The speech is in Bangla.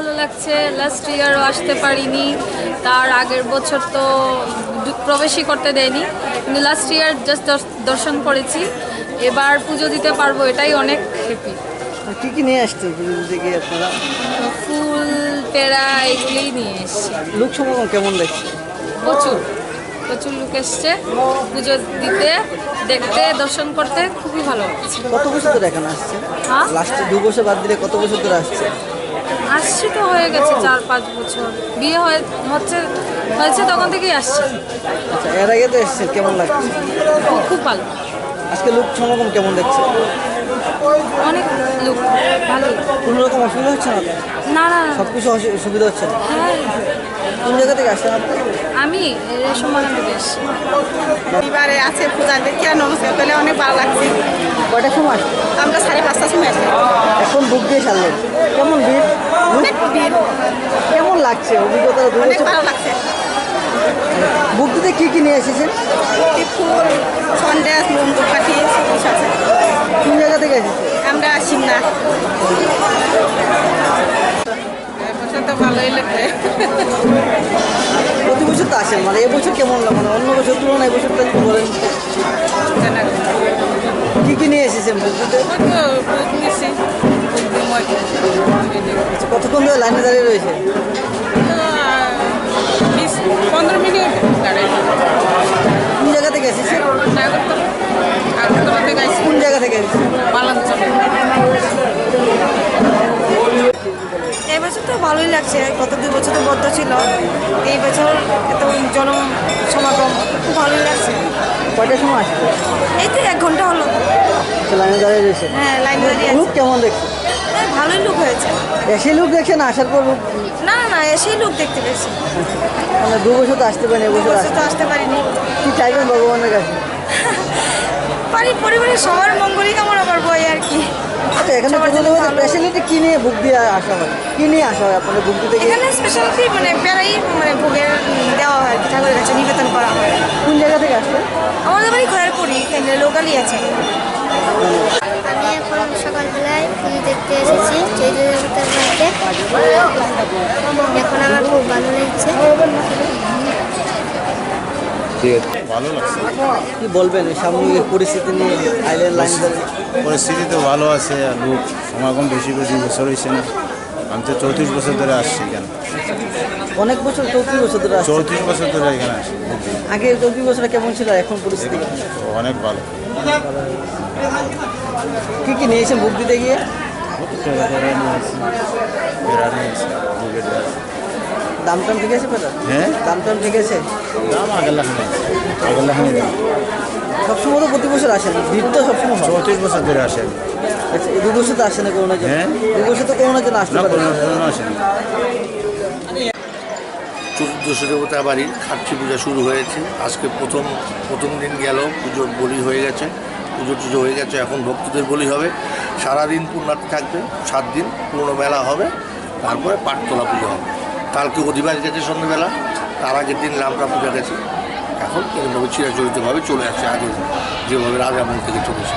ভালো লাগছে। লাস্ট ইয়ারও আসতে পারিনি, তার আগের বছর তো প্রবেশই করতে দেয়নি, কিন্তু লাস্ট ইয়ার জাস্ট দর্শন করেছি। এবার পুজো দিতে পারবো, এটাই অনেক হ্যাপি। কি কি নিয়ে আসছে পুজো দিতে গিয়ে আপনারা? ফুল, পেড়া এগুলোই নিয়ে এসছি। লোক সমাগম কেমন দেখছে? প্রচুর প্রচুর লোক এসছে পুজো দিতে, দেখতে, দর্শন করতে খুবই ভালো লাগছে। কত বছর ধরে এখানে আসছে? হ্যাঁ, লাস্টে 2 বছর বাদ দিলে কত বছর ধরে আসছে? আসছি তো হয়ে গেছে 4-5 বছর। বিয়ে হয়েছে তখন থেকেই আসছে। আচ্ছা, এর আগে তো এসছে, কেমন লাগছে? খুব ভালো। আজকে লোক সমাগম কেমন দেখছে? অনেক লোক ভালো। কোনো রকম অসুবিধা হচ্ছে না? না না, সব কিছু সুবিধা হচ্ছে না? হ্যাঁ। কোন জায়গা থেকে আসছেন আপনি? আমি রেশমানা থেকে এসছি। এবারে আছে পূজা দেখে নমস্কার করলে অনেক ভালো লাগছে। কয়টার সময় আসছে? আমরা 5:30টার সময় আসছি। এখন বুক দিয়ে সারলেন, কেমন ভিড়? অনেক ভিড়, কেমন লাগছে অভিজ্ঞতা? অনেক ভালো লাগছে। বুক দিতে কী কী নিয়ে এসেছেন? ফুল, সন্দেশ, মোমবাতি সব কিছু আছে। কোন জায়গা থেকে এসেছে? আমরা সিমনা। তো ভালোই লাগছে। প্রতি বছর তো আসেন, মানে এবছর কেমন মানে অন্য বছর তুলনায় এবছরটা একটু বলেন। কী কী নিয়ে এসেছেন বুক দিতে? কতক্ষণ ধরে লাইনে দাঁড়িয়ে রয়েছে? 15 মিনিট। কোন জায়গা থেকে এসেছে? আগরতলা থেকে আসছি। কোন জায়গা থেকে এসেছে? পালাঞ্চল। এই বছর তো ভালোই লাগছে, গত 2 বছর তো বদ্ধ ছিল, এই বছর এত জন সমাগম খুব ভালোই লাগছে। কয়টার সময় আসছে? এই তো 1 ঘন্টা হলো। লাইনে দাঁড়িয়ে রয়েছে। হ্যাঁ, লাইন দাঁড়িয়ে লোক কেমন দেখছে? হ্যাঁ, ভালোই লোক হয়েছে। এসে লোক দেখছে না আসার পর লোক? না না, এসেই লোক দেখতে পেয়েছি। মানে 2 বছর তো আসতে পারেন, এবছর বছর তো আসতে পারিনি। কি চাইবেন ভগবানের কাছে? পরিবারের সবার মঙ্গলই কামনা করবো, এই আর কি। আচ্ছা, এখানে স্পেশালিটি কি নিয়ে বুক দিয়ে আসা হয়? কি নিয়ে আসা হয় আপনাদের বুক দিতে গিয়ে? এখানে স্পেশালিটি মানে প্যারাই মানে ভোগের দেওয়া হয়, ঠাকুরের কাছে নিবেদন করা হয়। কোন জায়গা থেকে আসলে? আমাদের বাড়ি খয়ারপুরি, এখানে লোকালই আছে। আমি এখন সকালবেলায় পুজো দেখতে এসেছি চৈত্র দেবতার বাড়িতে। এখন আমার খুব ভালো লাগছে। ভালো লাগছে। কি বলবেন এই সাময়িক পরিস্থিতি নিয়ে? আইলের লাইন ধরে পরিস্থিতি তো ভালো আছে, লোক সমাগম বেশি বছর হয়েছে না। আমি তো 34 বছর ধরে আসছি এখানে। অনেক বছর, 34 বছর ধরে আসছে। 34 বছর ধরে এখানে আসছি। আগে 34 বছরে কেমন ছিল, এখন পরিস্থিতি অনেক ভালো। কি কি নিয়েছেন বুক দিতে গিয়ে? দাম টাম ঠিক আছে পেটা? হ্যাঁ, দাম টাম ঠিক আছে? দাম আগের লাখানি দাম। সবসময় তো প্রতি বছর আসেন, ভিড় তো সবসময় হয়। 34 বছর ধরে আসেন। আচ্ছা, এই 2 বছর তো আসে না করোনার জন্য? হ্যাঁ, 2 বছর তো করোনার জন্য আসতে না, পারে। আসেন। চতুর্দশী দেবতা বাড়ির খাটছি পূজা শুরু হয়েছে। আজকে প্রথম দিন গেল, পুজোর বলি হয়ে গেছে, পুজো টুজো হয়ে গেছে। এখন ভক্তদের বলি হবে, সারাদিন পূর্ণার্থী থাকবে, 7 দিন পূর্ণ মেলা হবে, তারপরে পাঠতলা পুজো হবে। কালকে অধিবাস গেছে সন্ধ্যেবেলা, তার আগের দিন লামটা পূজা গেছে। এখন এরকমভাবে চিরাচরিতভাবে চলে আসছে, আগে যেভাবে রাজামহল থেকে চলেছে।